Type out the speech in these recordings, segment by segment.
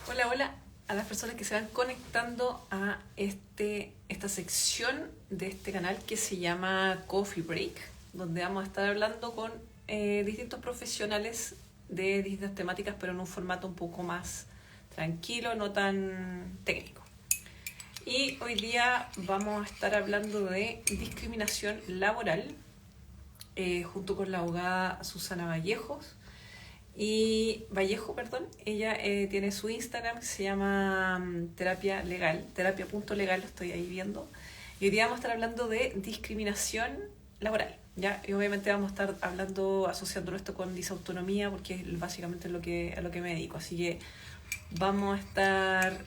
Hola, hola a las personas que se van conectando a esta sección de este canal que se llama Coffee Break, donde vamos a estar hablando con distintos profesionales de distintas temáticas, pero en un formato un poco más tranquilo, no tan técnico. Y hoy día vamos a estar hablando de discriminación laboral, junto con la abogada Susana Vallejo, ella tiene su Instagram que se llama terapia legal, terapia.legal, lo estoy ahí viendo. Y hoy día vamos a estar hablando de discriminación laboral, ¿ya? Y obviamente vamos a estar hablando, asociándolo esto con disautonomía, porque es básicamente a lo que me dedico. Así que vamos a estar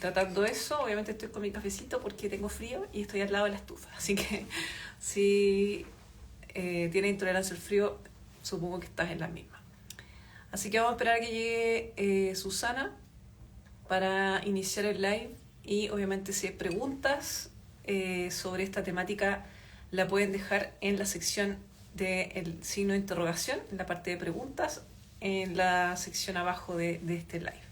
tratando eso. Obviamente estoy con mi cafecito porque tengo frío y estoy al lado de la estufa. Así que si tienes intolerancia al frío, supongo que estás en la misma. Así que vamos a esperar a que llegue Susana para iniciar el live y obviamente si hay preguntas sobre esta temática la pueden dejar en la sección del signo de interrogación, en la parte de preguntas, en la sección abajo de este live.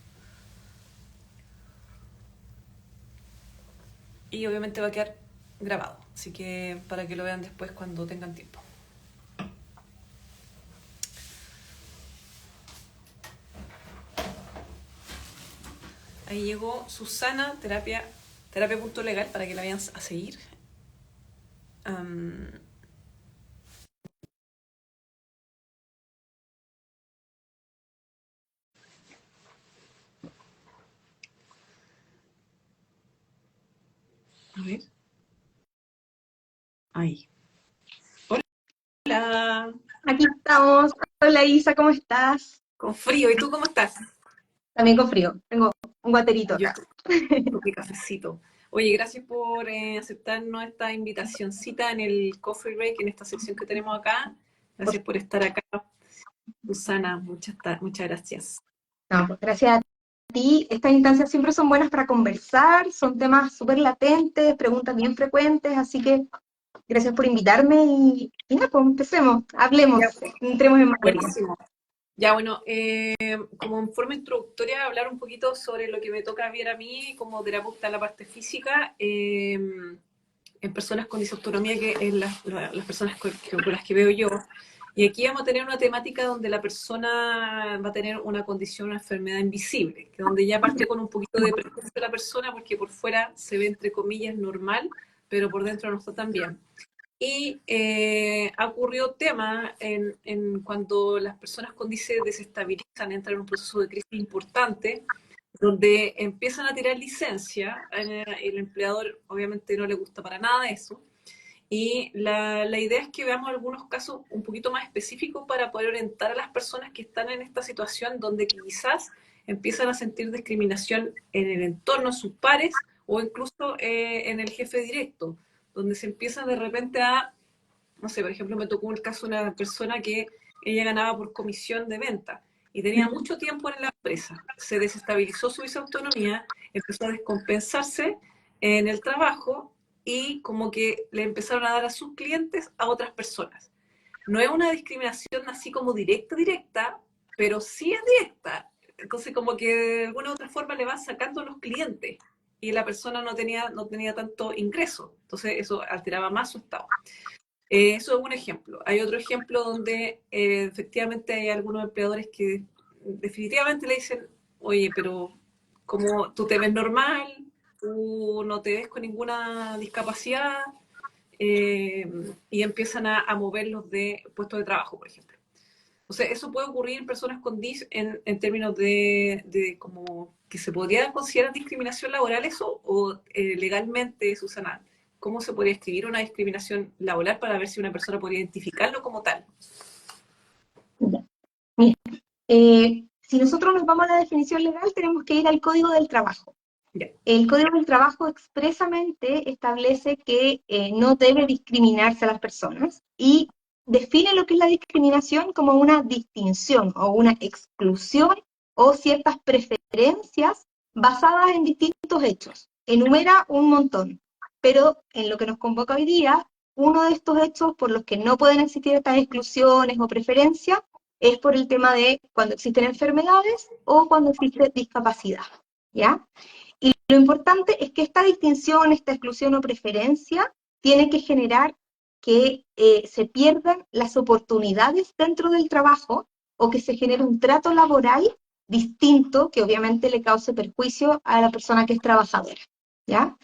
Y obviamente va a quedar grabado, así que para que lo vean después cuando tengan tiempo. Ahí llegó Susana, terapia.legal, para que la vayan a seguir. Um, a ver. Ahí. Hola. Aquí estamos. Hola Isa, ¿cómo estás? Con frío. ¿Y tú cómo estás? También con frío. Tengo un guaterito Yo acá. estoy con mi cafecito. Oye, gracias por aceptarnos esta invitacioncita en el Coffee Break, en esta sección que tenemos acá. Por- Gracias por estar acá, Susana. Muchas gracias. No, pues gracias a ti. Estas instancias siempre son buenas para conversar, son temas súper latentes, preguntas bien frecuentes, así que gracias por invitarme y nada, pues empecemos, hablemos, Ya, entremos en materia. buenísimo. Ya, bueno, como en forma introductoria, hablar un poquito sobre lo que me toca ver a mí como terapeuta en la parte física, en personas con disautonomía, que es las personas con las que veo yo. Y aquí vamos a tener una temática donde la persona va a tener una condición, una enfermedad invisible, que donde ya parte con un poquito de prejuicio de la persona, porque por fuera se ve entre comillas normal, pero por dentro no está tan bien. Y ha ocurrido tema en cuando las personas con DICE desestabilizan, entran en un proceso de crisis importante, donde empiezan a tirar licencia, el empleador obviamente no le gusta para nada eso, y la idea es que veamos algunos casos un poquito más específicos para poder orientar a las personas que están en esta situación donde quizás empiezan a sentir discriminación en el entorno, en sus pares o incluso en el jefe directo, donde se empiezan de repente a, no sé, por ejemplo, me tocó el caso de una persona que ella ganaba por comisión de venta y tenía mucho tiempo en la empresa. Se desestabilizó su autonomía, empezó a descompensarse en el trabajo y como que le empezaron a dar a sus clientes a otras personas. No es una discriminación así como directa, pero sí es directa. Entonces como que de alguna u otra forma le van sacando los clientes y la persona no tenía tanto ingreso. Entonces eso alteraba más su estado. Eso es un ejemplo. Hay otro ejemplo donde efectivamente hay algunos empleadores que definitivamente le dicen, oye, pero como tú te ves normal, tú no te ves con ninguna discapacidad, eh, y empiezan a moverlos de puestos de trabajo, por ejemplo. O sea, eso puede ocurrir en personas con DIS en términos de como que se podría considerar discriminación laboral eso, o legalmente, Susana, ¿cómo se podría escribir una discriminación laboral para ver si una persona podría identificarlo como tal? Ya. Mira, si nosotros nos vamos a la definición legal, tenemos que ir al Código del Trabajo. Ya. El Código del Trabajo expresamente establece que no debe discriminarse a las personas y define lo que es la discriminación como una distinción o una exclusión o ciertas preferencias basadas en distintos hechos. Enumera un montón, pero en lo que nos convoca hoy día, uno de estos hechos por los que no pueden existir estas exclusiones o preferencias es por el tema de cuando existen enfermedades o cuando existe discapacidad, ¿ya? Y lo importante es que esta distinción, esta exclusión o preferencia tiene que generar que se pierdan las oportunidades dentro del trabajo o que se genere un trato laboral distinto que obviamente le cause perjuicio a la persona que es trabajadora, ¿ya?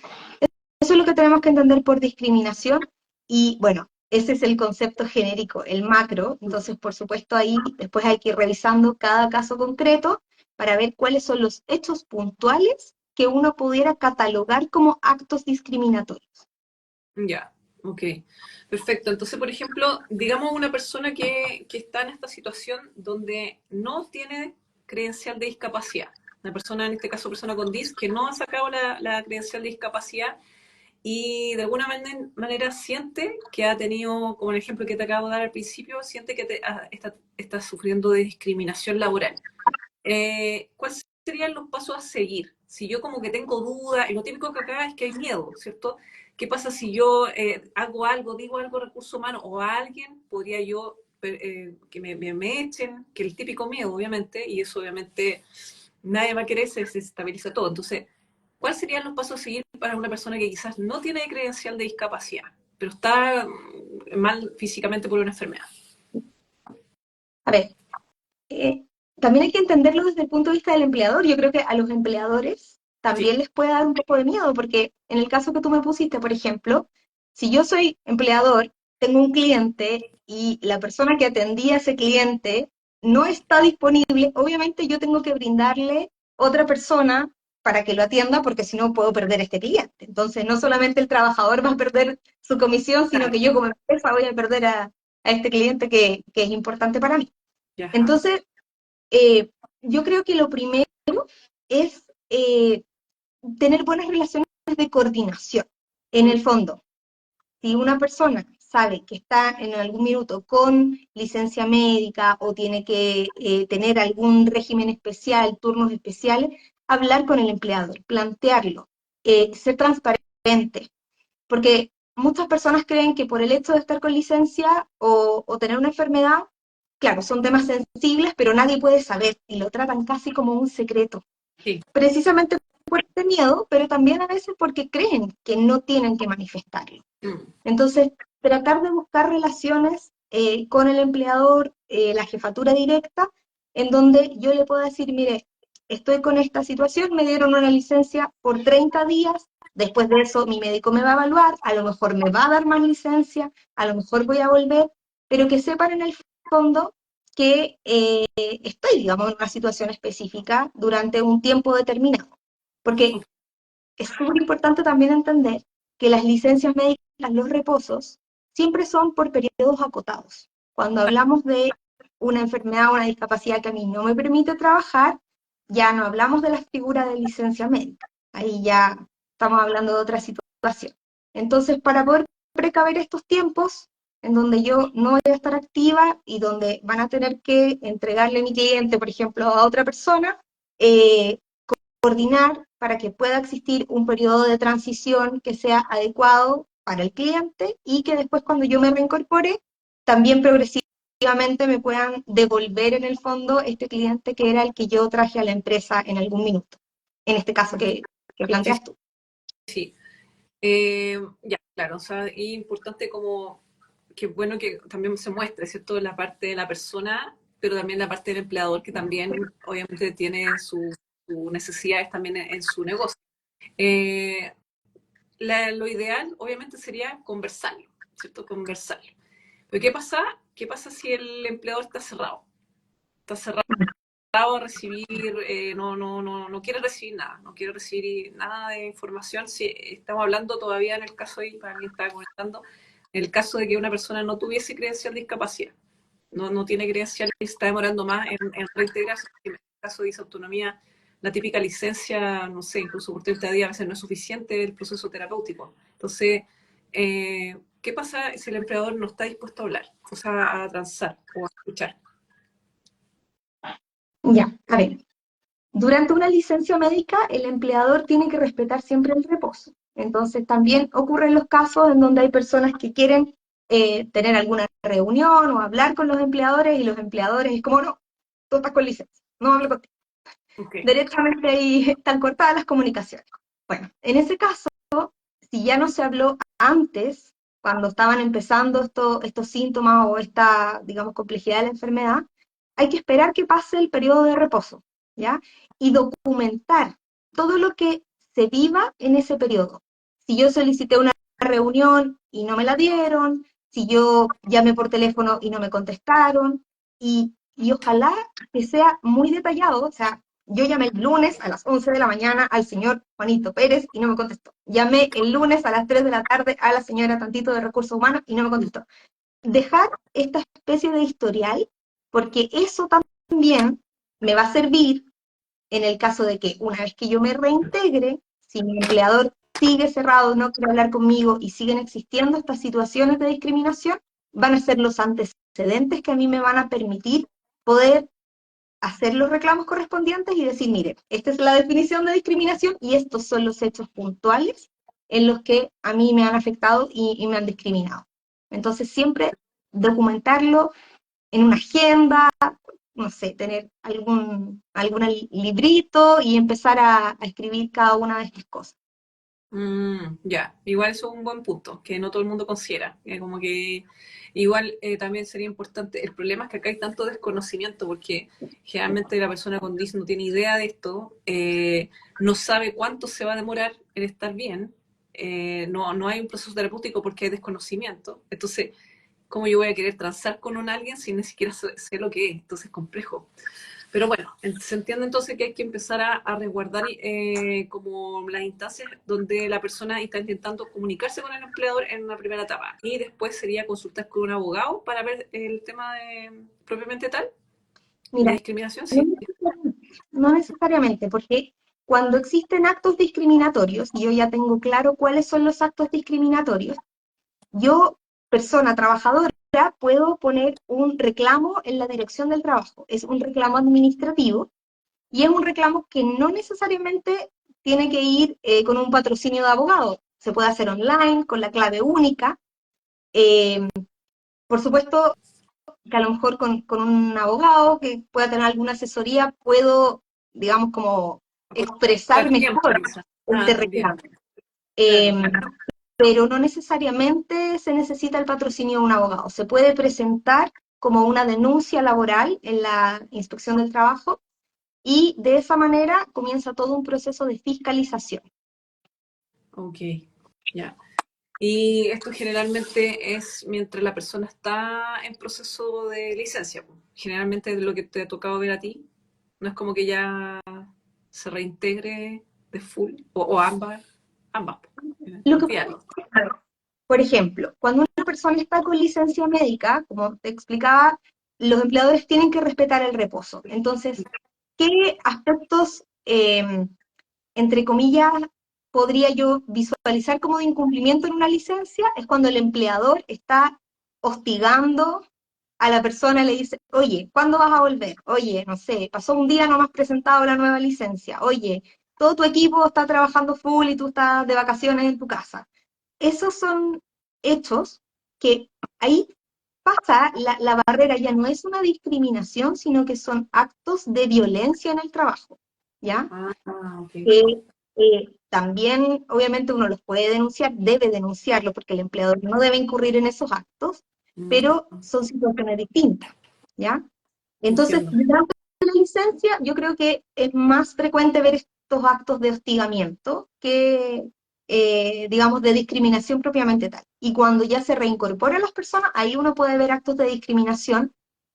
Eso es lo que tenemos que entender por discriminación y, bueno, ese es el concepto genérico, el macro. Entonces, por supuesto, ahí después hay que ir revisando cada caso concreto para ver cuáles son los hechos puntuales que uno pudiera catalogar como actos discriminatorios. Ya, ok. Perfecto. Entonces, por ejemplo, digamos una persona que está en esta situación donde no tiene credencial de discapacidad. Una persona, en este caso, persona con DIS, que no ha sacado la credencial de discapacidad y de alguna manera siente que ha tenido, como el ejemplo que te acabo de dar al principio, siente que está sufriendo de discriminación laboral. ¿Cuáles serían los pasos a seguir? Si yo como que tengo dudas, y lo típico que acá es que hay miedo, ¿cierto? ¿Qué pasa si yo hago algo, digo algo de recursos humanos o a alguien, podría yo que me echen, que el típico miedo, obviamente, y eso obviamente nadie va a querer, se desestabiliza todo. Entonces, ¿cuáles serían los pasos a seguir para una persona que quizás no tiene credencial de discapacidad, pero está mal físicamente por una enfermedad? A ver, eh, también hay que entenderlo desde el punto de vista del empleador. Yo creo que a los empleadores Sí, también les puede dar un poco de miedo, porque en el caso que tú me pusiste, por ejemplo, si yo soy empleador, tengo un cliente y la persona que atendía a ese cliente no está disponible, obviamente yo tengo que brindarle otra persona para que lo atienda, porque si no puedo perder este cliente. Entonces, no solamente el trabajador va a perder su comisión, sino claro. que yo como empresa voy a perder a este cliente que es importante para mí. Ya, Entonces, yo creo que lo primero es tener buenas relaciones de coordinación. En el fondo, si una persona sabe que está en algún minuto con licencia médica o tiene que tener algún régimen especial, turnos especiales, hablar con el empleador, plantearlo, ser transparente, porque muchas personas creen que por el hecho de estar con licencia o tener una enfermedad, claro, son temas sensibles, pero nadie puede saber y lo tratan casi como un secreto. sí. Precisamente por este miedo, pero también a veces porque creen que no tienen que manifestarlo. Mm. Entonces, tratar de buscar relaciones con el empleador, la jefatura directa, en donde yo le pueda decir, mire, estoy con esta situación, me dieron una licencia por 30 días, después de eso mi médico me va a evaluar, a lo mejor me va a dar más licencia, a lo mejor voy a volver, pero que sepan en el fondo que estoy, digamos, en una situación específica durante un tiempo determinado. Porque es súper importante también entender que las licencias médicas, los reposos, siempre son por periodos acotados. Cuando hablamos de una enfermedad o una discapacidad que a mí no me permite trabajar, ya no hablamos de la figura de licencia médica. Ahí ya estamos hablando de otra situación. Entonces, para poder precaver estos tiempos en donde yo no voy a estar activa y donde van a tener que entregarle mi cliente, por ejemplo, a otra persona, eh, coordinar para que pueda existir un periodo de transición que sea adecuado para el cliente y que después cuando yo me reincorpore, también progresivamente me puedan devolver en el fondo este cliente que era el que yo traje a la empresa en algún minuto, en este caso que Sí, planteas tú. sí. Ya, claro, o sea, es importante como que bueno que también se muestre, ¿cierto? La parte de la persona, pero también la parte del empleador que también obviamente tiene sus necesidades también en su negocio. Eh, lo ideal obviamente sería conversarlo, ¿cierto? Conversarlo. Pero ¿qué pasa? ¿Qué pasa si el empleador está cerrado? Está cerrado a recibir, no quiere recibir nada, no quiere recibir nada de información. Si estamos hablando todavía en el caso, ahí, para quien estaba comentando, en el caso de que una persona no tuviese credencial de discapacidad, no tiene credencial y está demorando más en reintegrarse, en el caso de disautonomía, la típica licencia, no sé, incluso por 30 días a veces no es suficiente el proceso terapéutico. Entonces, ¿qué pasa si el empleador no está dispuesto a hablar, o sea, a transar o a escuchar? Ya, a ver, durante una licencia médica, el empleador tiene que respetar siempre el reposo. Entonces, también ocurren los casos en donde hay personas que quieren tener alguna reunión o hablar con los empleadores, y los empleadores es como, no, tú estás con licencia, no hablo contigo. Okay. Derechamente ahí están cortadas las comunicaciones. Bueno, en ese caso, si ya no se habló antes, cuando estaban empezando estos síntomas o esta, digamos, complejidad de la enfermedad, hay que esperar que pase el periodo de reposo, ¿ya? Y documentar todo lo que se viva en ese periodo. Si yo solicité una reunión y no me la dieron, si yo llamé por teléfono y no me contestaron, y ojalá que sea muy detallado, o sea, yo llamé el lunes a las 11 de la mañana al señor Juanito Pérez y no me contestó. Llamé el lunes a las 3 de la tarde a la señora Tantito de Recursos Humanos y no me contestó. Dejar esta especie de historial, porque eso también me va a servir en el caso de que una vez que yo me reintegre, si mi empleador sigue cerrado, no quiere hablar conmigo y siguen existiendo estas situaciones de discriminación, van a ser los antecedentes que a mí me van a permitir poder hacer los reclamos correspondientes y decir, mire, esta es la definición de discriminación y estos son los hechos puntuales en los que a mí me han afectado y me han discriminado. Entonces siempre documentarlo en una agenda, no sé, tener algún librito y empezar a escribir cada una de estas cosas. Ya, igual eso es un buen punto, que no todo el mundo considera. Como que igual también sería importante. El problema es que acá hay tanto desconocimiento, porque generalmente la persona con DIS no tiene idea de esto, no sabe cuánto se va a demorar en estar bien, no hay un proceso terapéutico porque hay desconocimiento. Entonces, ¿cómo yo voy a querer transar con alguien si ni siquiera sé lo que es? Entonces es complejo. Pero bueno, se entiende entonces que hay que empezar a resguardar como las instancias donde la persona está intentando comunicarse con el empleador en una primera etapa. Y después sería consultar con un abogado para ver el tema de, propiamente tal, de Mira, discriminación, no sí. necesariamente, no necesariamente, porque cuando existen actos discriminatorios, y yo ya tengo claro cuáles son los actos discriminatorios, yo, persona trabajadora, puedo poner un reclamo en la dirección del trabajo. Es un reclamo administrativo y es un reclamo que no necesariamente tiene que ir con un patrocinio de abogado. Se puede hacer online, con la clave única. Eh, por supuesto que a lo mejor con un abogado que pueda tener alguna asesoría, puedo, digamos, como expresar Acortar tiempo, mejor quizás. este También, reclamo. Eh, claro. pero no necesariamente se necesita el patrocinio de un abogado. Se puede presentar como una denuncia laboral en la inspección del trabajo y de esa manera comienza todo un proceso de fiscalización. Ok, ya. Y esto generalmente es mientras la persona está en proceso de licencia, po. Generalmente es lo que te ha tocado ver a ti. No es como que ya se reintegre de full, o ambas, po. Lo que Olvídalo. Por ejemplo, cuando una persona está con licencia médica, como te explicaba, los empleadores tienen que respetar el reposo. Entonces, ¿qué aspectos, entre comillas, podría yo visualizar como de incumplimiento en una licencia? Es cuando el empleador está hostigando a la persona, le dice, oye, ¿cuándo vas a volver? Oye, no sé, pasó un día, no me has presentado la nueva licencia. Oye, todo tu equipo está trabajando full y tú estás de vacaciones en tu casa. Esos son hechos que ahí pasa, la barrera ya no es una discriminación, sino que son actos de violencia en el trabajo, ¿ya? Ok. Que también, obviamente, uno los puede denunciar, debe denunciarlo, porque el empleador no debe incurrir en esos actos, Mm, pero son situaciones distintas, ¿ya? Entonces, entiendo. durante la licencia, yo creo que es más frecuente ver estos actos de hostigamiento que, digamos, de discriminación propiamente tal. Y cuando ya se reincorporan las personas, ahí uno puede ver actos de discriminación,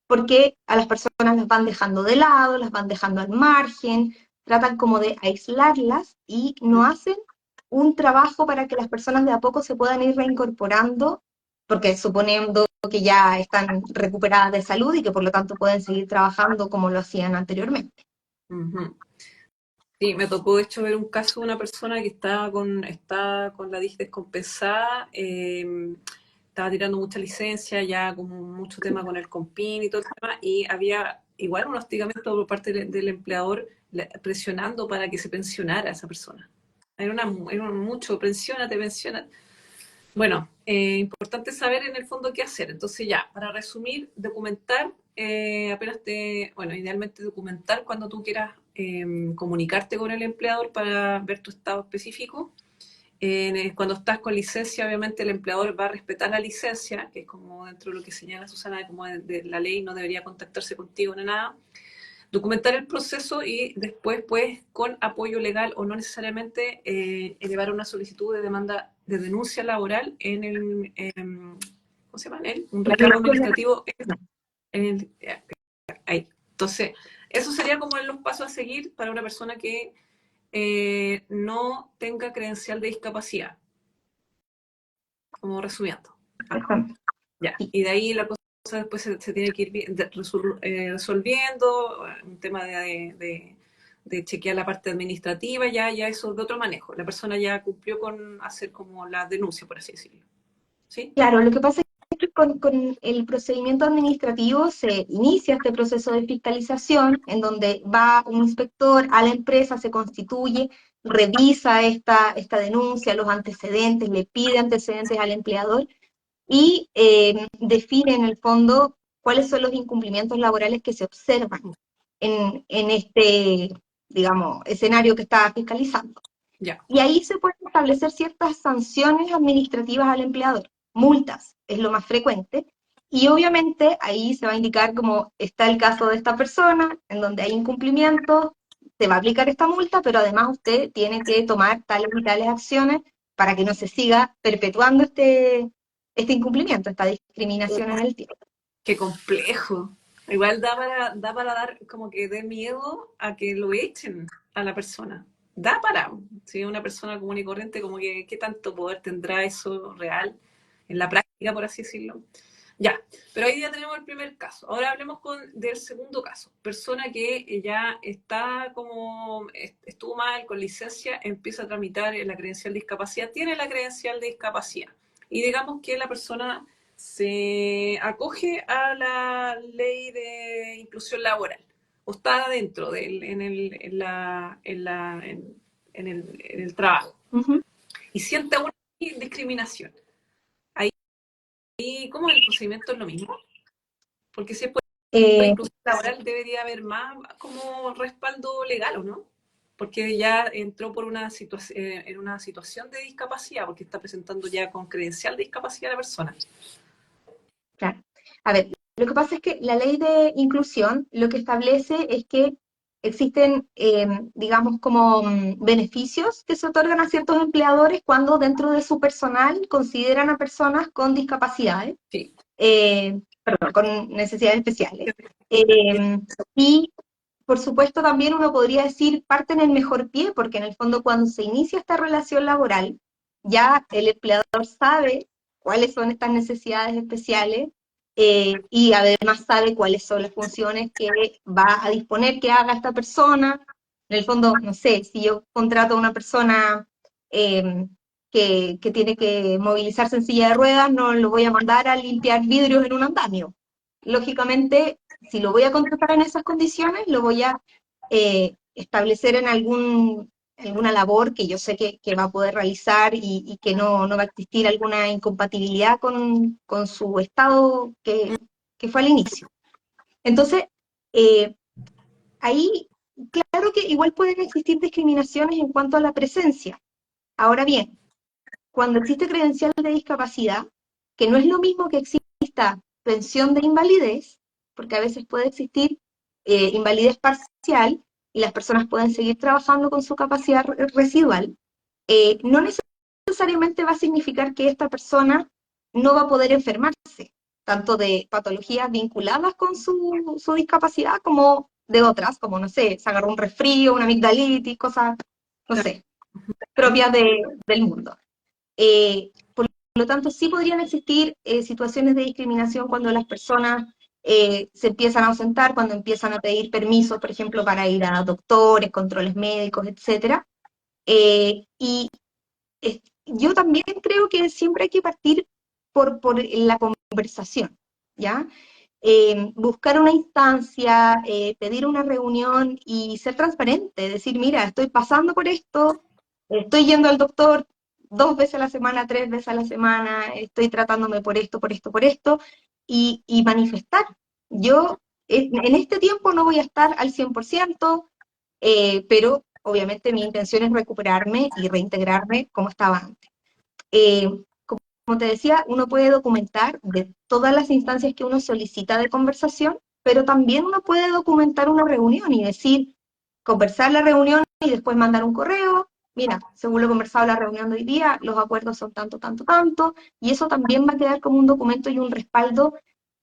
porque a las personas las van dejando de lado, las van dejando al margen, tratan como de aislarlas y no hacen un trabajo para que las personas de a poco se puedan ir reincorporando, porque suponiendo que ya están recuperadas de salud y que por lo tanto pueden seguir trabajando como lo hacían anteriormente. Ujú. Sí, me tocó de hecho ver un caso de una persona que está con la DIG descompensada, estaba tirando mucha licencia, ya con mucho tema con el compin y todo el tema, y había igual un hostigamiento por parte del empleador presionando para que se pensionara a esa persona. Era mucho, pensiónate, pensiónate. Bueno, importante saber en el fondo qué hacer. Entonces ya, para resumir, documentar, bueno, idealmente documentar cuando tú quieras comunicarte con el empleador para ver tu estado específico. Cuando estás con licencia, obviamente el empleador va a respetar la licencia, que es como dentro de lo que señala Susana, como de la ley, no debería contactarse contigo ni nada. Documentar el proceso y después, pues, con apoyo legal o no necesariamente, elevar una solicitud de demanda de denuncia laboral ¿cómo se llama? Un reclamo administrativo en ahí. Entonces, eso sería como los pasos a seguir para una persona que no tenga credencial de discapacidad, como resumiendo. Ya, Sí. y de ahí la cosa después se tiene que ir resolviendo, un tema de chequear la parte administrativa, ya eso es de otro manejo. La persona ya cumplió con hacer como la denuncia, por así decirlo. ¿Sí? Claro, lo que pasa es que con el procedimiento administrativo se inicia este proceso de fiscalización en donde va un inspector a la empresa, se constituye, revisa esta denuncia, los antecedentes, le pide antecedentes al empleador y define en el fondo cuáles son los incumplimientos laborales que se observan en este, digamos, escenario que está fiscalizando. Ya. Y ahí se pueden establecer ciertas sanciones administrativas al empleador, multas es lo más frecuente, y obviamente ahí se va a indicar cómo está el caso de esta persona, en donde hay incumplimiento, se va a aplicar esta multa, pero además usted tiene que tomar tales y tales acciones para que no se siga perpetuando este incumplimiento, esta discriminación en el tiempo. Qué complejo. Igual da para dar como que dé miedo a que lo echen a la persona. Da para, si una persona común y corriente, como que qué tanto poder tendrá eso real en la práctica, por así decirlo. Ya, pero ahí ya tenemos el primer caso. Ahora hablemos del segundo caso. Persona que ya está como, estuvo mal con licencia, empieza a tramitar la credencial de discapacidad, tiene la credencial de discapacidad. Y digamos que la persona se acoge a la ley de inclusión laboral o está dentro en el trabajo y siente una discriminación. Ahí, ¿cómo el procedimiento es lo mismo? Porque si es por Eh, inclusión laboral debería haber más como respaldo legal, ¿o no? Porque ya entró por en una situación de discapacidad, porque está presentando ya con credencial de discapacidad a la persona. claro. A ver, lo que pasa es que la ley de inclusión lo que establece es que existen, digamos, como beneficios que se otorgan a ciertos empleadores cuando dentro de su personal consideran a personas con discapacidades, Sí. perdón, con necesidades especiales. Eh, y, por supuesto, también uno podría decir parte en el mejor pie, porque en el fondo cuando se inicia esta relación laboral, ya el empleador sabe cuáles son estas necesidades especiales y además sabe cuáles son las funciones que va a disponer que haga esta persona. En el fondo, no sé, si yo contrato a una persona eh, que tiene que movilizarse en silla de ruedas, no lo voy a mandar a limpiar vidrios en un andamio. Lógicamente, si lo voy a contratar en esas condiciones, lo voy a establecer en alguna labor que yo sé que va a poder realizar y que no va a existir alguna incompatibilidad con su estado que fue al inicio. Entonces, eh, ahí, claro que igual pueden existir discriminaciones en cuanto a la presencia. Ahora bien, cuando existe credencial de discapacidad, que no es lo mismo que exista pensión de invalidez, porque a veces puede existir invalidez parcial y las personas pueden seguir trabajando con su capacidad residual, no necesariamente va a significar que esta persona no va a poder enfermarse, tanto de patologías vinculadas con su discapacidad como de otras, como, no sé, se agarró un resfrío, una amigdalitis, cosas, no sé, propias del mundo. Por lo tanto, sí podrían existir situaciones de discriminación cuando las personas se empiezan a ausentar, cuando empiezan a pedir permisos, por ejemplo, para ir a doctores, controles médicos, etc. Y yo también creo que siempre hay que partir por la conversación, ¿ya? Buscar una instancia, pedir una reunión y ser transparente, decir, mira, estoy pasando por esto, estoy yendo al doctor, 2 veces a la semana, 3 veces a la semana, estoy tratándome por esto, por esto, por esto, y manifestar. Yo en este tiempo no voy a estar al 100%, pero obviamente mi intención es recuperarme y reintegrarme como estaba antes. Eh, como te decía, uno puede documentar de todas las instancias que uno solicita de conversación, pero también uno puede documentar una reunión y decir, conversar la reunión y después mandar un correo. Mira, según lo conversado en la reunión de hoy día, los acuerdos son tanto, tanto, tanto, y eso también va a quedar como un documento y un respaldo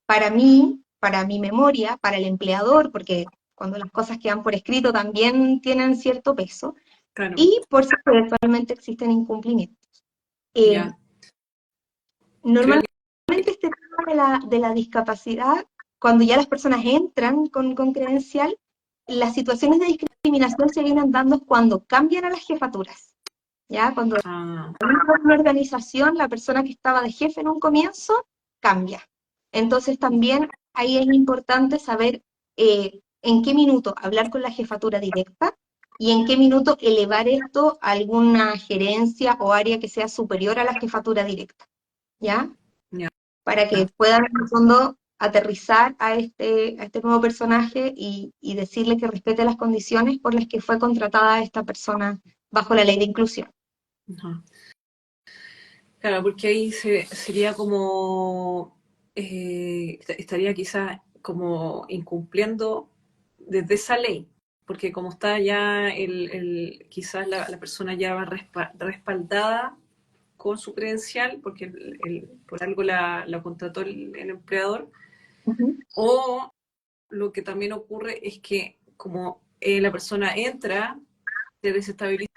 para mí, para mi memoria, para el empleador, porque cuando las cosas quedan por escrito también tienen cierto peso, Claro, y por si eventualmente existen incumplimientos. Eh, ya. Creo Normalmente que, este tema de la discapacidad, cuando ya las personas entran con credencial, las situaciones de discriminación se vienen dando cuando cambian a las jefaturas, ¿ya? Cuando en ah, una organización la persona que estaba de jefe en un comienzo cambia. Entonces también ahí es importante saber en qué minuto hablar con la jefatura directa y en qué minuto elevar esto a alguna gerencia o área que sea superior a la jefatura directa, ¿ya? ya. Para que puedan en el fondo aterrizar a este nuevo personaje y decirle que respete las condiciones por las que fue contratada esta persona bajo la ley de inclusión. Ajá. Claro, porque ahí sería como, estaría quizás como incumpliendo desde esa ley, porque como está ya quizás la persona ya va respaldada con su credencial, porque por algo la contrató el empleador, Ujú, o lo que también ocurre es que como la persona entra, se desestabiliza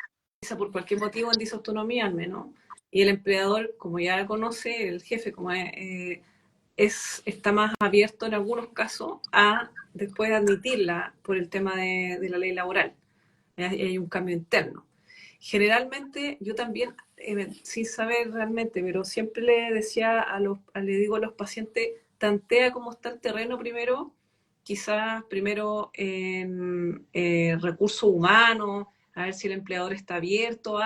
por cualquier motivo en disautonomía al menos, y el empleador, como ya conoce, el jefe, como está más abierto en algunos casos a después admitirla por el tema de la ley laboral. Hay un cambio interno. Generalmente, yo también, sin saber realmente, pero siempre le decía le digo a los pacientes, tantea cómo está el terreno primero, quizás primero en recursos humanos, a ver si el empleador está abierto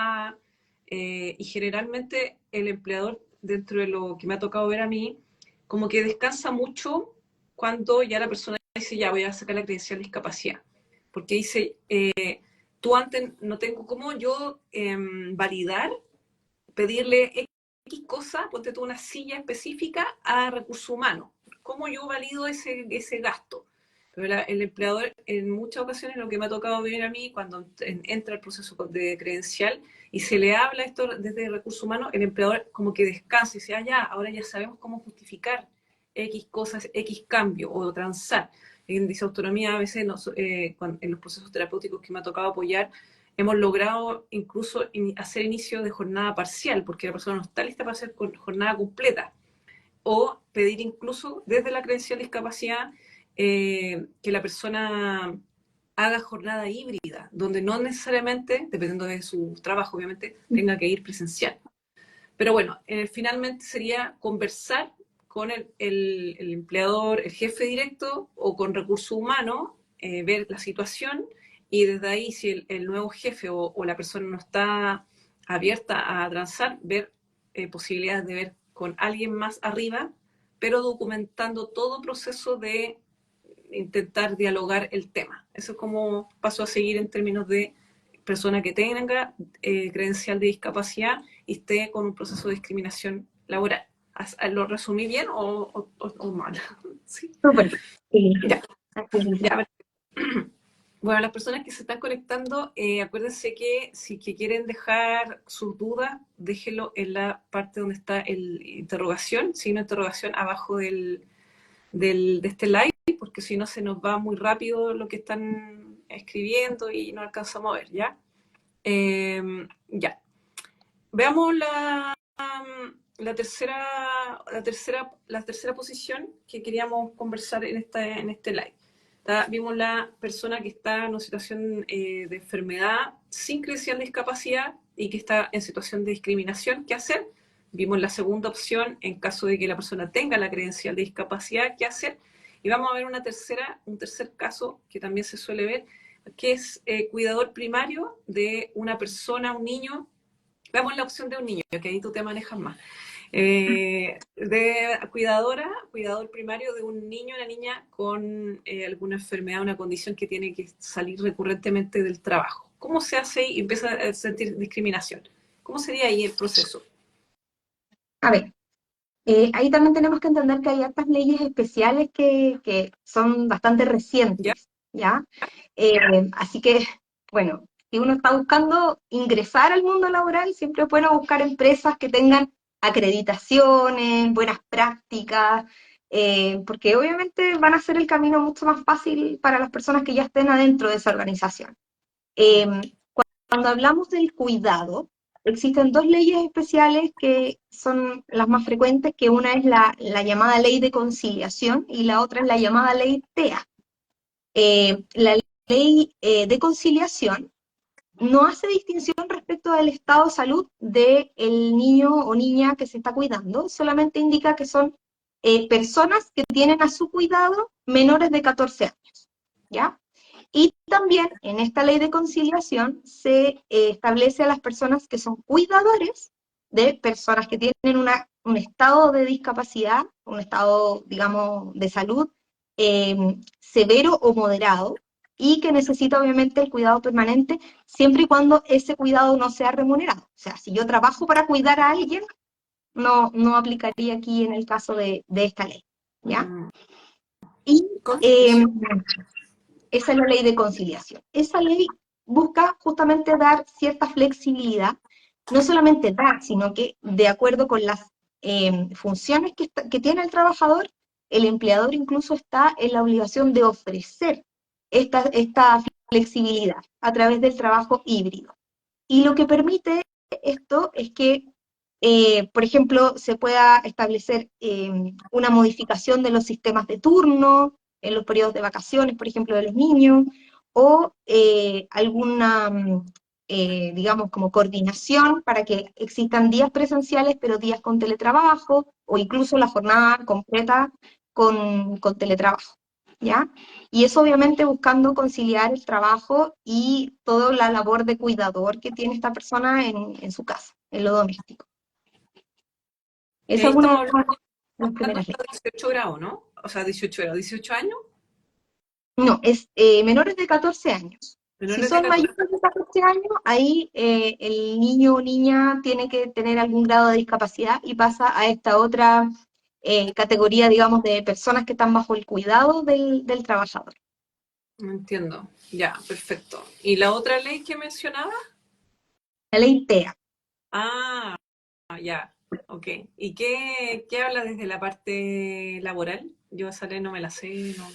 y generalmente el empleador, dentro de lo que me ha tocado ver a mí, como que descansa mucho cuando ya la persona dice, ya voy a sacar la credencial de discapacidad, porque dice, tú antes no tengo cómo yo validar, pedirle X cosa, ponte tú una silla específica a recursos humanos. ¿Cómo yo valido ese gasto? Pero el empleador, en muchas ocasiones, lo que me ha tocado ver a mí, cuando entra el proceso de credencial y se le habla esto desde recursos humanos, el empleador como que descansa y dice, ah, ya, ahora ya sabemos cómo justificar X cosas, X cambio o transar. En disautonomía a veces en los procesos terapéuticos que me ha tocado apoyar, hemos logrado incluso hacer inicio de jornada parcial, porque la persona no está lista para hacer jornada completa, o pedir incluso desde la credencial de discapacidad que la persona haga jornada híbrida, donde no necesariamente, dependiendo de su trabajo obviamente, tenga que ir presencial. Pero bueno, finalmente sería conversar con el empleador, el jefe directo o con recursos humanos, ver la situación y desde ahí si el nuevo jefe o la persona no está abierta a transar, ver posibilidades de ver con alguien más arriba, pero documentando todo proceso de intentar dialogar el tema. Eso es como paso a seguir en términos de persona que tenga credencial de discapacidad y esté con un proceso de discriminación laboral. ¿Lo resumí bien o mal? Sí. súper bien. Sí, Ya, así es. ya. Bueno, las personas que se están conectando, acuérdense que si que quieren dejar sus dudas, déjenlo en la parte donde está el interrogación, signo de interrogación abajo de este live, porque si no se nos va muy rápido lo que están escribiendo y no alcanzamos a ver, ¿ya? Ya. Veamos la tercera posición que queríamos conversar en este live. Vimos la persona que está en una situación de enfermedad sin credencial de discapacidad y que está en situación de discriminación. ¿Qué hacer? Vimos la segunda opción en caso de que la persona tenga la credencial de discapacidad. ¿Qué hacer? Y vamos a ver un tercer caso que también se suele ver, que es cuidador primario de una persona, un niño Veamos la opción de un niño, que ahí tú te manejas más. De cuidadora, cuidador primario de un niño o una niña con alguna enfermedad, una condición que tiene que salir recurrentemente del trabajo. ¿Cómo se hace y empieza a sentir discriminación? ¿Cómo sería ahí el proceso? A ver, ahí también tenemos que entender que hay otras leyes especiales que son bastante ¿Ya? recientes, ¿ya? Así que, bueno, si uno está buscando ingresar al mundo laboral, siempre es bueno buscar empresas que tengan acreditaciones, buenas prácticas, porque obviamente van a hacer el camino mucho más fácil para las personas que ya estén adentro de esa organización. Ya. Eh, Cuando hablamos del cuidado, existen dos leyes especiales que son las más frecuentes, que una es la llamada ley de conciliación y la otra es la llamada ley TEA. La ley de conciliación no hace distinción respecto del estado de salud del niño o niña que se está cuidando, solamente indica que son personas que tienen a su cuidado menores de 14 años, ¿ya? Y también en esta ley de conciliación se establece a las personas que son cuidadores de personas que tienen un estado de discapacidad, un estado, digamos, de salud severo o moderado, y que necesita obviamente el cuidado permanente, siempre y cuando ese cuidado no sea remunerado. O sea, si yo trabajo para cuidar a alguien, no aplicaría aquí en el caso de esta ley, ¿ya? Mm. Y Conciliación. esa es la ley de conciliación. Esa ley busca justamente dar cierta flexibilidad, no solamente dar, sino que de acuerdo con las funciones que tiene el trabajador, el empleador incluso está en la obligación de ofrecer esta flexibilidad a través del trabajo híbrido. Y lo que permite esto es que, por ejemplo, se pueda establecer una modificación de los sistemas de turno en los periodos de vacaciones, por ejemplo, de los niños, o alguna, digamos, como coordinación para que existan días presenciales, pero días con teletrabajo, o incluso la jornada completa con teletrabajo, ¿ya? Y eso obviamente buscando conciliar el trabajo y toda la labor de cuidador que tiene esta persona en su casa, en lo doméstico. Y Esa ahí es una estamos de las hablando primeras leyes. de 18 grados, ¿no? O sea, 18 grados, 18 años, No, es menores de 14 años. Si menores de son 14. mayores de 14 años, ahí el niño o niña tiene que tener algún grado de discapacidad y pasa a esta otra categoría, digamos, de personas que están bajo el cuidado del trabajador. No entiendo. Ya, perfecto. ¿Y la otra ley que mencionaba? La ley TEA. Ah, ya, ok. ¿Y qué habla desde la parte laboral? Yo esa ley no me la sé, no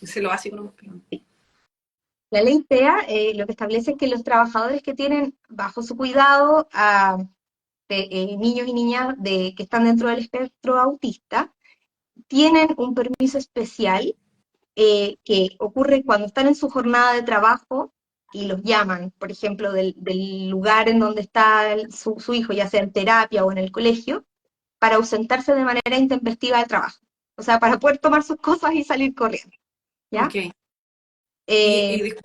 sé lo básico, no, pero... La ley TEA lo que establece es que los trabajadores que tienen bajo su cuidado a niños y niñas que están dentro del espectro autista tienen un permiso especial que ocurre cuando están en su jornada de trabajo y los llaman, por ejemplo, del lugar en donde está su hijo, ya sea en terapia o en el colegio, para ausentarse de manera intempestiva del trabajo. O sea, para poder tomar sus cosas y salir corriendo, ¿ya? Ok. Y, Eh, y dis-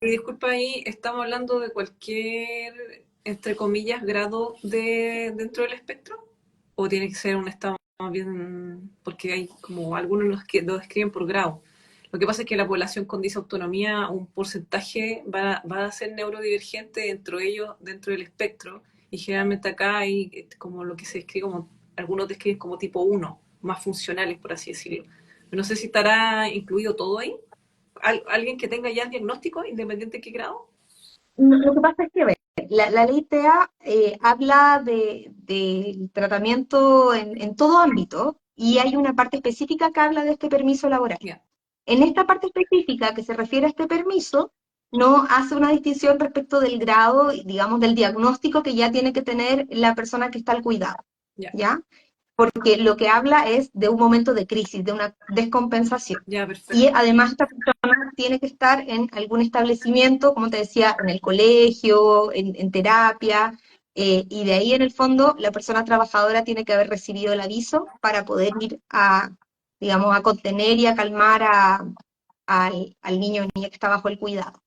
y disculpa ahí, ¿estamos hablando de cualquier, entre comillas, grado dentro del espectro? ¿O tiene que ser un estado más bien, porque hay como algunos que lo describen por grado? Lo que pasa es que la población con disautonomía, un porcentaje va a ser neurodivergente dentro del espectro, y generalmente acá hay como lo que se describe como, algunos describen como tipo uno, más funcionales, por así decirlo. No sé si estará incluido todo ahí. ¿Alguien que tenga ya el diagnóstico, independiente de qué grado? lo que pasa es que, a ver, la ley TEA habla del tratamiento en todo ámbito y hay una parte específica que habla de este permiso laboral. Ya, En esta parte específica que se refiere a este permiso, no hace una distinción respecto del grado, digamos, del diagnóstico que ya tiene que tener la persona que está al cuidado, ya, ¿ya? Porque lo que habla es de un momento de crisis, de una descompensación. ya, Y perfecto. además esta persona tiene que estar en algún establecimiento, como te decía, en el colegio, en terapia, y de ahí en el fondo la persona trabajadora tiene que haber recibido el aviso para poder ir digamos, a contener y a calmar al niño o niña que está bajo el cuidado.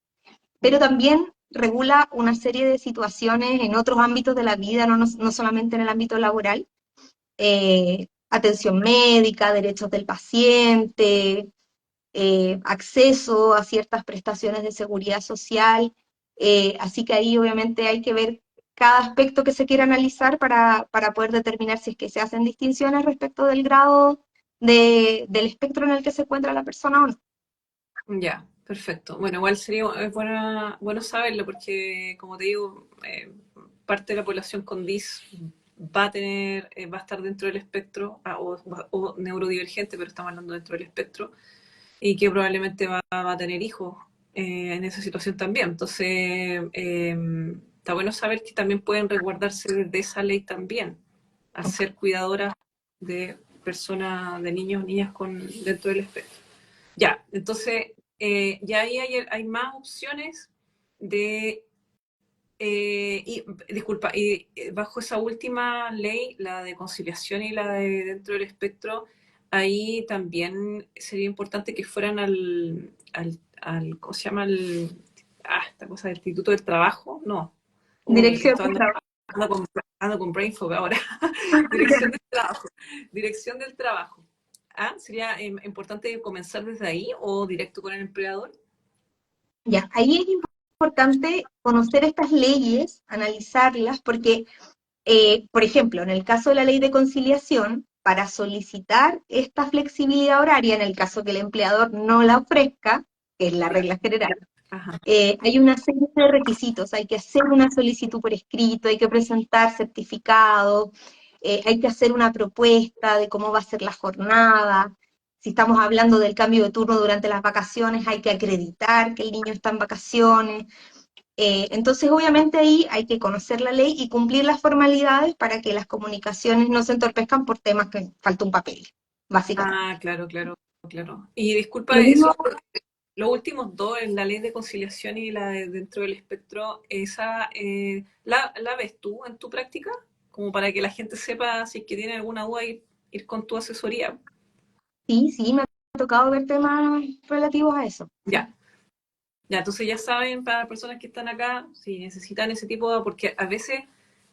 Pero también regula una serie de situaciones en otros ámbitos de la vida, no solamente en el ámbito laboral, atención médica, derechos del paciente, acceso a ciertas prestaciones de seguridad social, así que ahí obviamente hay que ver cada aspecto que se quiera analizar para poder determinar si es que se hacen distinciones respecto del grado del espectro en el que se encuentra la persona o no. Ya, perfecto. Bueno, igual sería bueno saberlo porque, como te digo, parte de la población con DIS va a estar dentro del espectro o neurodivergente, pero estamos hablando dentro del espectro, y que probablemente va a tener hijos en esa situación también. Entonces, está bueno saber que también pueden resguardarse de esa ley también, al ser cuidadoras de personas, de niños o niñas dentro del espectro. Ya, entonces, ya ahí hay más opciones de, disculpa, y bajo esa última ley, la de conciliación y la de dentro del espectro, ahí también sería importante que fueran ¿cómo se llama? Esta cosa del Instituto del Trabajo, no. Uy, Dirección esto del trabajo. ando con brain fog ahora. Dirección del trabajo. Dirección del trabajo. ¿Sería importante comenzar desde ahí o directo con el empleador? Ya, ahí es importante conocer estas leyes, analizarlas, porque, por ejemplo, en el caso de la ley de conciliación, para solicitar esta flexibilidad horaria, en el caso que el empleador no la ofrezca, que es la Ya. regla general, Ajá. hay una serie de requisitos, hay que hacer una solicitud por escrito, hay que presentar certificado, hay que hacer una propuesta de cómo va a ser la jornada. Si estamos hablando del cambio de turno durante las vacaciones, hay que acreditar que el niño está en vacaciones. Entonces, obviamente ahí hay que conocer la ley y cumplir las formalidades para que las comunicaciones no se entorpezcan por temas que falta un papel, básicamente. Claro, claro, claro. Y disculpa, Lo mismo, los últimos dos, en la ley de conciliación y la de dentro del espectro, esa, ¿la ves tú en tu práctica? Como para que la gente sepa si es que tiene alguna duda, ir con tu asesoría. sí, me ha tocado ver temas relativos a eso. Ya, ya, entonces ya saben para las personas que están acá, si necesitan ese tipo de, porque a veces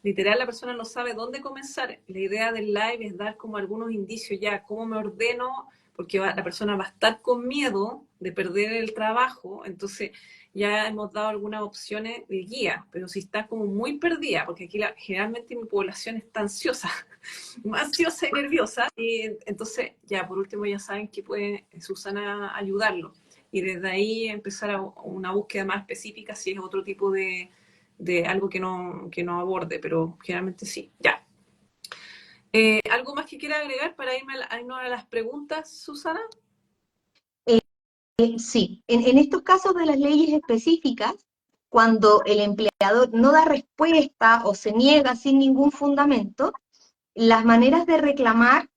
literal la persona no sabe dónde comenzar. La idea del live es dar como algunos indicios ya, cómo me ordeno, porque la persona va a estar con miedo de perder el trabajo, entonces ya hemos dado algunas opciones de guía, pero si está como muy perdida, porque aquí generalmente mi población está ansiosa, más ansiosa y nerviosa, y entonces ya por último ya saben que puede Susana ayudarlo y desde ahí empezar una búsqueda más específica si es otro tipo de algo que no aborde, pero generalmente sí. Ya. ¿Algo más que quiera agregar para irnos a las preguntas, Susana? Sí, en estos casos de las leyes específicas, cuando el empleador no da respuesta o se niega sin ningún fundamento, las maneras de reclamar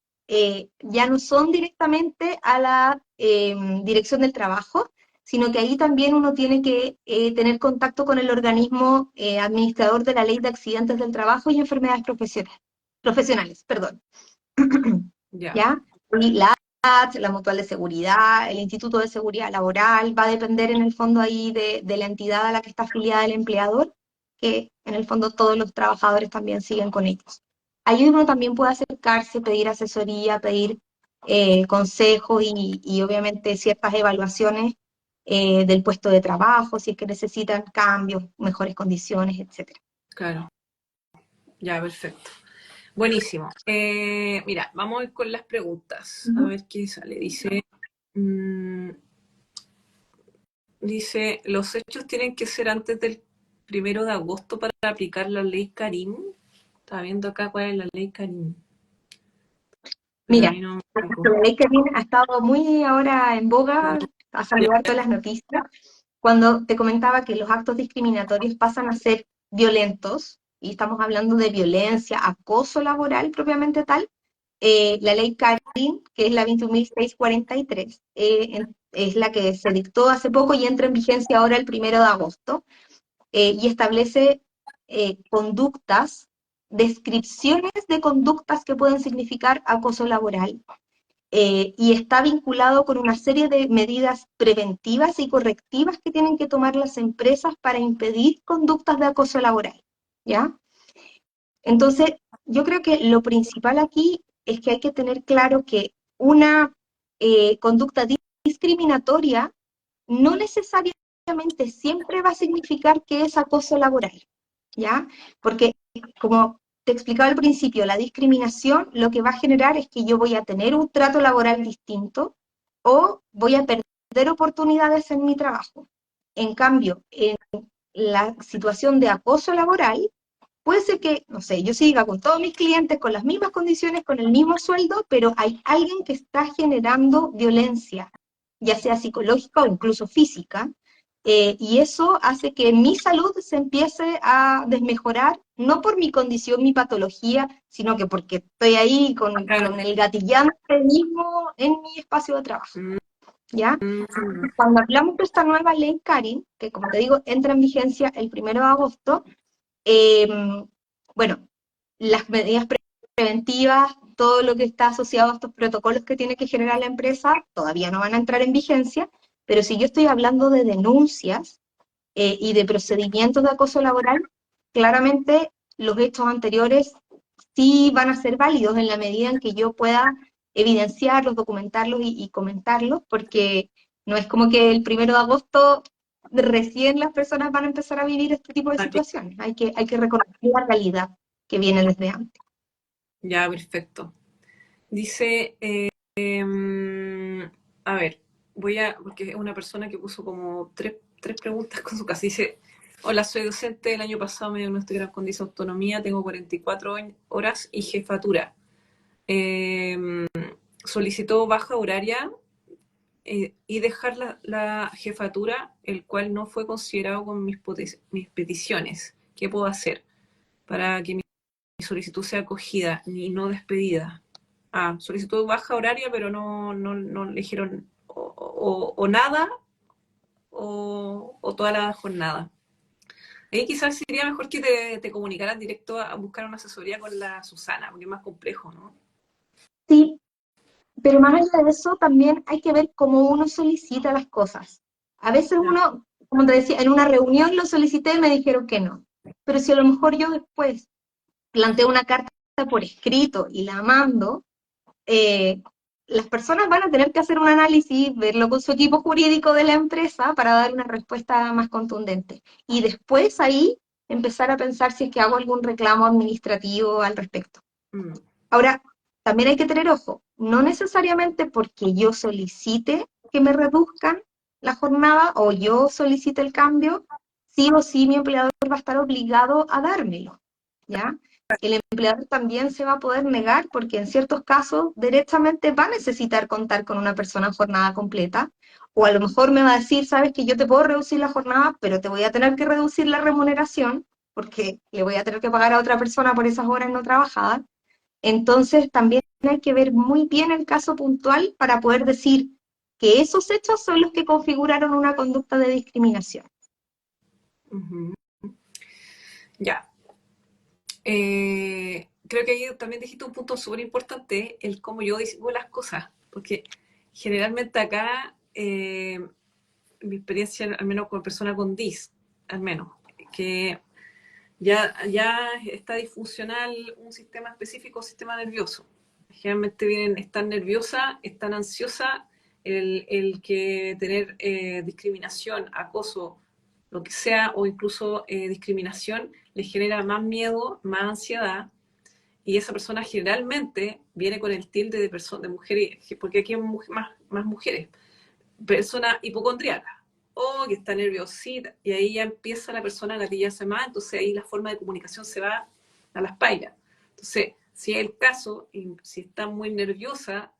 ya no son directamente a la dirección del trabajo, sino que ahí también uno tiene que tener contacto con el organismo administrador de la ley de accidentes del trabajo y enfermedades profesionales, perdón. Ya, ¿Ya? Y la AT, la Mutual de Seguridad, el Instituto de Seguridad Laboral, va a depender en el fondo ahí de la entidad a la que está afiliada el empleador, que en el fondo todos los trabajadores también siguen con ellos. Ahí uno también puede acercarse, pedir asesoría, pedir consejos y obviamente ciertas evaluaciones del puesto de trabajo, si es que necesitan cambios, mejores condiciones, etcétera. claro. Ya, perfecto. Buenísimo. Mira, vamos a ir con las preguntas. A Ujú. ver qué sale. Mm, dice, ¿los hechos tienen que ser antes del 1 de agosto para aplicar la ley Karim? Está viendo acá cuál es la ley Karim. Pero a Mira, mí no me la explicó. ley que ha estado muy ahora en boga, ha salido harto en las noticias, cuando te comentaba que los actos discriminatorios pasan a ser violentos, y estamos hablando de violencia, acoso laboral propiamente tal, la ley Karin, que es la 21.643, es la que se dictó hace poco y entra en vigencia ahora el 1 de agosto, y establece conductas, descripciones de conductas que pueden significar acoso laboral, y está vinculado con una serie de medidas preventivas y correctivas que tienen que tomar las empresas para impedir conductas de acoso laboral, ¿ya? Entonces, yo creo que lo principal aquí es que hay que tener claro que una conducta discriminatoria no necesariamente siempre va a significar que es acoso laboral, ¿ya? Porque, como te explicaba al principio, la discriminación lo que va a generar es que yo voy a tener un trato laboral distinto o voy a perder oportunidades en mi trabajo. En cambio, en la situación de acoso laboral, puede ser que, no sé, yo siga con todos mis clientes con las mismas condiciones, con el mismo sueldo, pero hay alguien que está generando violencia, ya sea psicológica o incluso física, y eso hace que mi salud se empiece a desmejorar, no por mi condición, mi patología, sino que porque estoy ahí Claro. con el gatillante mismo en mi espacio de trabajo, Mm, ¿ya? mm, Cuando hablamos de esta nueva ley, Karin, que como te digo, entra en vigencia el 1 de agosto, eh, bueno, las medidas preventivas, todo lo que está asociado a estos protocolos que tiene que generar la empresa, todavía no van a entrar en vigencia, pero si yo estoy hablando de denuncias y de procedimientos de acoso laboral, claramente los hechos anteriores sí van a ser válidos en la medida en que yo pueda evidenciarlos, documentarlos y comentarlos, porque no es como que el 1 de agosto recién las personas van a empezar a vivir este tipo de aquí. situaciones. Hay que reconocer la realidad que viene desde antes. Ya, perfecto. Dice, a ver, porque es una persona que puso como tres preguntas con su casa. Dice, hola, soy docente, el año pasado me diagnosticaron con disautonomía, tengo 44 horas y jefatura. Eh, Solicitó baja horaria y dejar la jefatura, el cual no fue considerado con mis peticiones. ¿Qué puedo hacer para que mi solicitud sea acogida y no despedida? Ah, solicitó baja horaria, pero no le dijeron o nada o toda la jornada. Ahí quizás sería mejor que te comunicaran directo a buscar una asesoría con la Susana, porque es más complejo, ¿no? Sí, pero más allá de eso, también hay que ver cómo uno solicita las cosas. A veces Ya. uno, como te decía, en una reunión lo solicité y me dijeron que no. Pero si a lo mejor yo después planteo una carta por escrito y la mando, eh, las personas van a tener que hacer un análisis, verlo con su equipo jurídico de la empresa para dar una respuesta más contundente. Y después ahí empezar a pensar si es que hago algún reclamo administrativo al respecto. Mm, Ahora, también hay que tener ojo, no necesariamente porque yo solicite que me reduzcan la jornada o yo solicite el cambio, sí o sí mi empleador va a estar obligado a dármelo, ¿ya? El empleador también se va a poder negar porque en ciertos casos directamente va a necesitar contar con una persona en jornada completa, o a lo mejor me va a decir, sabes que yo te puedo reducir la jornada, pero te voy a tener que reducir la remuneración porque le voy a tener que pagar a otra persona por esas horas no trabajadas. Entonces, también hay que ver muy bien el caso puntual para poder decir que esos hechos son los que configuraron una conducta de discriminación. ujú. Ya. Creo que ahí también dijiste un punto súper importante, el cómo yo digo las cosas, porque generalmente acá, mi experiencia, al menos con persona con DIS, al menos, que ya está disfuncional un sistema específico, sistema nervioso. Generalmente están nerviosa, están ansiosa, el que tener discriminación, acoso, lo que sea, o incluso discriminación, les genera más miedo, más ansiedad, y esa persona generalmente viene con el tilde de mujer, porque aquí hay más mujeres, persona hipocondríaca o que está nerviosita, y ahí ya empieza la persona a gatillarse más, entonces ahí la forma de comunicación se va a las pailas. Entonces, si es el caso, y si está muy nerviosa,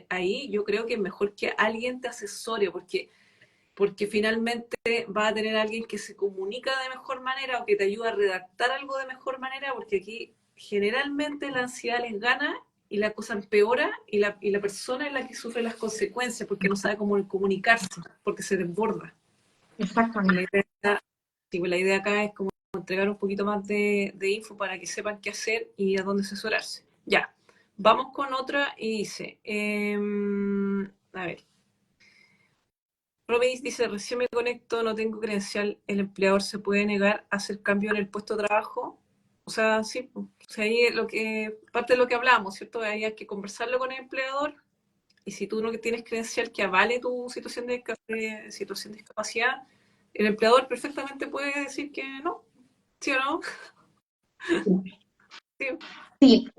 ahí yo creo que es mejor que alguien te asesore, porque finalmente va a tener alguien que se comunica de mejor manera o que te ayuda a redactar algo de mejor manera, porque aquí generalmente la ansiedad les gana y la cosa empeora y la persona es la que sufre las consecuencias porque no sabe cómo comunicarse, porque se desborda. La Exactamente. idea, sí, pues la idea acá es como entregar un poquito más de info para que sepan qué hacer y a dónde asesorarse. Ya, Vamos con otra y dice, a ver, Robin dice, recién me conecto, no tengo credencial, ¿el empleador se puede negar a hacer cambio en el puesto de trabajo? O sea, sí, o sea, ahí es lo que, parte de lo que hablábamos, ¿cierto? Ahí hay que conversarlo con el empleador y si tú no tienes credencial que avale tu situación de discapacidad, el empleador perfectamente puede decir que no, ¿sí o no? Sí. Sí,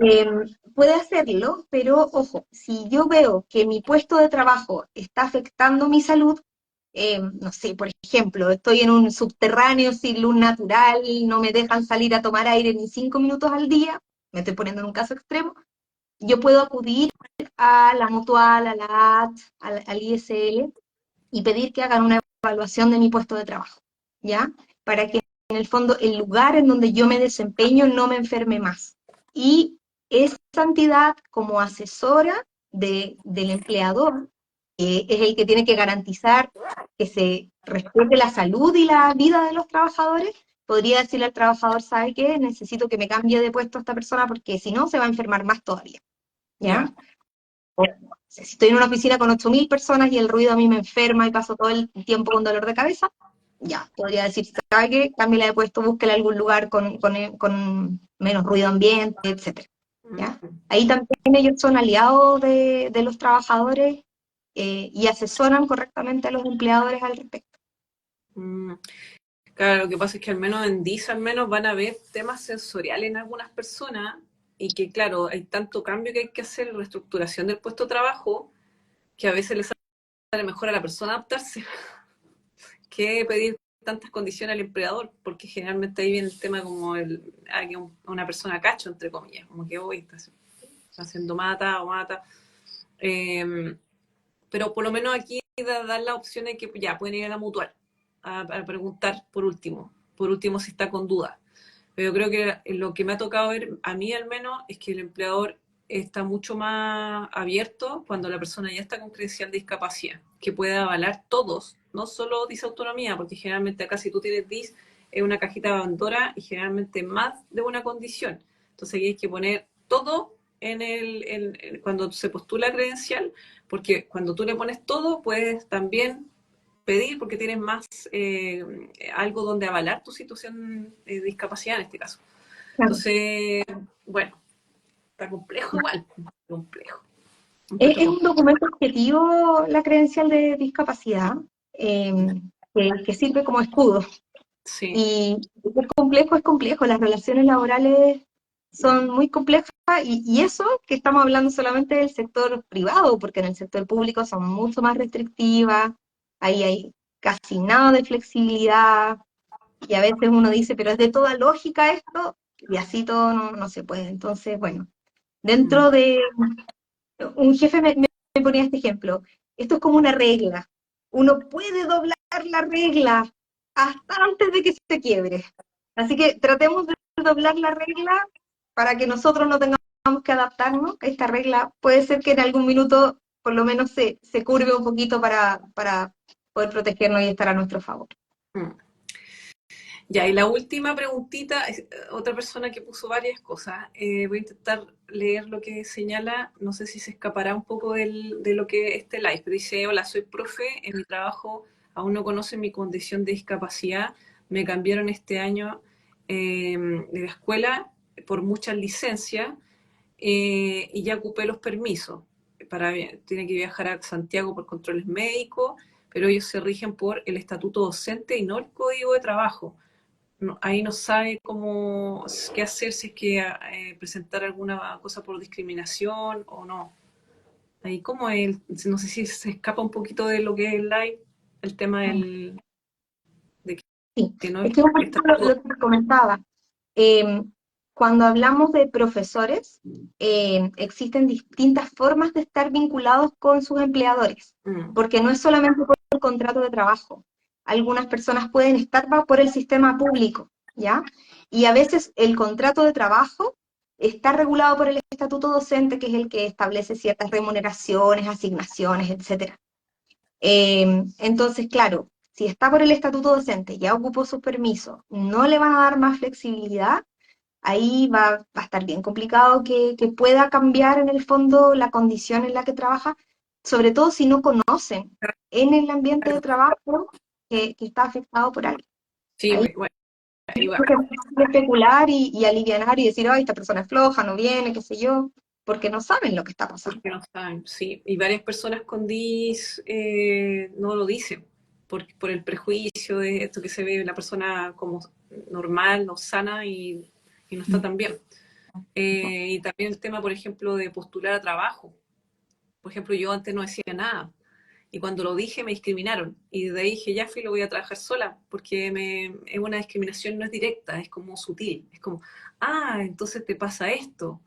puede hacerlo, pero ojo, si yo veo que mi puesto de trabajo está afectando mi salud, no sé, por ejemplo, estoy en un subterráneo sin luz natural, no me dejan salir a tomar aire ni 5 minutos al día, me estoy poniendo en un caso extremo, yo puedo acudir a la Mutual, a la AT, al ISL y pedir que hagan una evaluación de mi puesto de trabajo, ¿ya? Para que en el fondo el lugar en donde yo me desempeño no me enferme más. Y esa entidad como asesora del empleador, que es el que tiene que garantizar que se respete la salud y la vida de los trabajadores, podría decirle al trabajador, ¿sabe qué? Necesito que me cambie de puesto a esta persona porque si no se va a enfermar más todavía, ¿ya? Ya. Si estoy en una oficina con 8.000 personas y el ruido a mí me enferma y paso todo el tiempo con dolor de cabeza, ya, podría decir, ¿sabe qué? Cámbiala de puesto, búsquele algún lugar con menos ruido ambiente, etcétera. ¿Ya? Ahí también ellos son aliados de los trabajadores y asesoran correctamente a los empleadores al respecto. Mm. Claro, lo que pasa es que al menos en DIS al menos van a haber temas sensoriales en algunas personas y que claro, hay tanto cambio que hay que hacer en reestructuración del puesto de trabajo que a veces les sale mejor a la persona adaptarse que pedir tantas condiciones al empleador, porque generalmente ahí viene el tema como una persona cacho, entre comillas, como que hoy está haciendo mata o mata. Eh, pero por lo menos aquí dar la opción de que ya pueden ir a la mutual a preguntar por último si está con duda. Pero yo creo que lo que me ha tocado ver, a mí al menos, es que el empleador está mucho más abierto cuando la persona ya está con credencial de discapacidad, que puede avalar todos, no solo disautonomía, porque generalmente acá si tú tienes DIS es una cajita de Pandora y generalmente más de una condición. Entonces aquí hay que poner todo cuando se postula credencial, porque cuando tú le pones todo, puedes también pedir porque tienes más algo donde avalar tu situación de discapacidad en este caso. Claro. Entonces, bueno, está complejo igual, complejo. Es, Encuentro es un complejo. documento objetivo la credencial de discapacidad que sirve como escudo. Sí. Y es complejo, las relaciones laborales son muy complejas y eso que estamos hablando solamente del sector privado, porque en el sector público son mucho más restrictivas, ahí hay casi nada de flexibilidad y a veces uno dice, pero es de toda lógica esto y así todo no se puede. Entonces, bueno, Mm. dentro de un jefe me ponía este ejemplo. Esto es como una regla. Uno puede doblar la regla hasta antes de que se quiebre. Así que tratemos de doblar la regla para que nosotros no tengamos que adaptarnos. Esta regla puede ser que en algún minuto por lo menos se curve un poquito para poder protegernos y estar a nuestro favor. Mm. Ya, y la última preguntita, otra persona que puso varias cosas. Voy a intentar leer lo que señala, no sé si se escapará un poco de lo que este live, pero dice, hola, soy profe, en mi trabajo aún no conocen mi condición de discapacidad, me cambiaron este año de la escuela por muchas licencias y ya ocupé los permisos. Tiene que viajar a Santiago por controles médicos, pero ellos se rigen por el estatuto docente y no el código de trabajo. Ahí no sabe cómo, qué hacer, si es que presentar alguna cosa por discriminación o no. Ahí como no sé si se escapa un poquito de lo que es el live, el tema de Sí, que no es que un está poquito lo que te comentaba. Eh, Cuando hablamos de profesores, existen distintas formas de estar vinculados con sus empleadores, mm, porque no es solamente por el contrato de trabajo. Algunas personas pueden estar por el sistema público, ¿ya? Y a veces el contrato de trabajo está regulado por el estatuto docente, que es el que establece ciertas remuneraciones, asignaciones, etcétera. Entonces, claro, si está por el estatuto docente, ya ocupó sus permisos, no le van a dar más flexibilidad, ahí va a estar bien complicado que pueda cambiar en el fondo la condición en la que trabaja, sobre todo si no conocen en el ambiente de trabajo que está afectado por algo. Sí, Ahí bueno, ahí va. creo que es fácil especular y alivianar y decir, ay, esta persona es floja, no viene, qué sé yo, porque no saben lo que está pasando. Porque no saben, sí. Y varias personas con DIS no lo dicen por el prejuicio de esto que se ve la persona como normal, no sana y no está tan bien. Y también el tema, por ejemplo, de postular a trabajo. Por ejemplo, yo antes no decía nada. Y cuando lo dije me discriminaron. Y de ahí dije, ya lo voy a trabajar sola, porque es una discriminación no es directa, es como sutil. Es como, ah, entonces te pasa esto.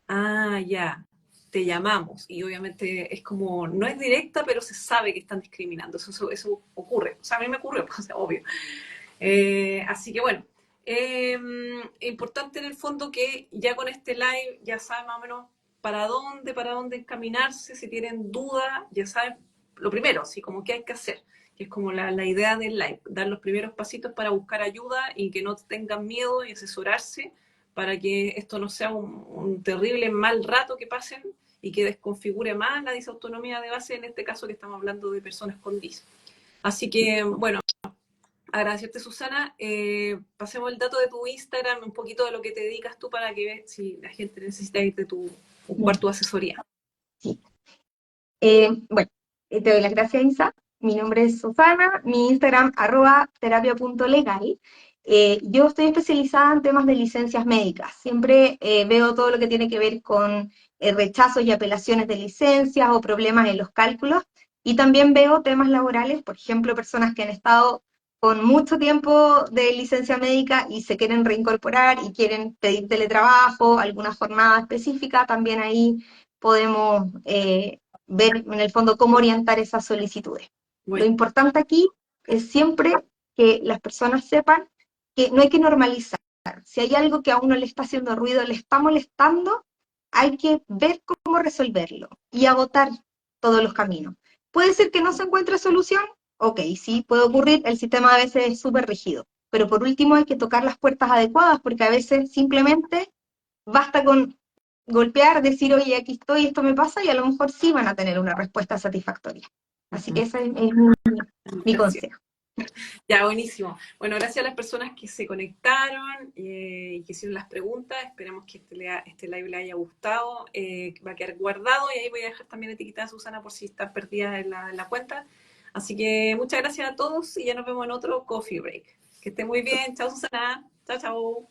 Ah, ya, te llamamos. Y obviamente es como, no es directa, pero se sabe que están discriminando. Eso ocurre. O sea, a mí me ocurre, pues, obvio. Así que bueno, importante en el fondo que ya con este live ya saben más o menos para dónde encaminarse, si tienen duda, ya saben lo primero, así como qué hay que hacer, que es como la idea del live, dar los primeros pasitos para buscar ayuda y que no tengan miedo y asesorarse para que esto no sea un terrible mal rato que pasen y que desconfigure más la disautonomía de base, en este caso que estamos hablando de personas con DIS. Así que, bueno, agradecerte, Susana. Pasemos el dato de tu Instagram, un poquito de lo que te dedicas tú para que veas si la gente necesita ocupar tu asesoría. Sí. Bueno, te doy las gracias, Isa. Mi nombre es Susana, mi Instagram @terapia.legal. Yo estoy especializada en temas de licencias médicas. Siempre veo todo lo que tiene que ver con rechazos y apelaciones de licencias o problemas en los cálculos. Y también veo temas laborales, por ejemplo, personas que han estado con mucho tiempo de licencia médica y se quieren reincorporar y quieren pedir teletrabajo, alguna jornada específica. También ahí podemos ver en el fondo cómo orientar esas solicitudes. Lo Bueno, importante aquí es siempre que las personas sepan que no hay que normalizar. Si hay algo que a uno le está haciendo ruido, le está molestando, hay que ver cómo resolverlo y agotar todos los caminos. ¿Puede ser que no se encuentre solución? Ok, sí, puede ocurrir, el sistema a veces es súper rígido, pero por último hay que tocar las puertas adecuadas porque a veces simplemente basta con golpear, decir, oye, aquí estoy, esto me pasa, y a lo mejor sí van a tener una respuesta satisfactoria. Así que ese es mi gracias. consejo. Ya, buenísimo. Bueno, gracias a las personas que se conectaron y que hicieron las preguntas. Esperemos que este live le haya gustado. Va a quedar guardado y ahí voy a dejar también etiquetada a Susana por si está perdida en la cuenta. Así que muchas gracias a todos y ya nos vemos en otro Coffee Break. Que esté muy bien. Chao, Susana. Chao, chao.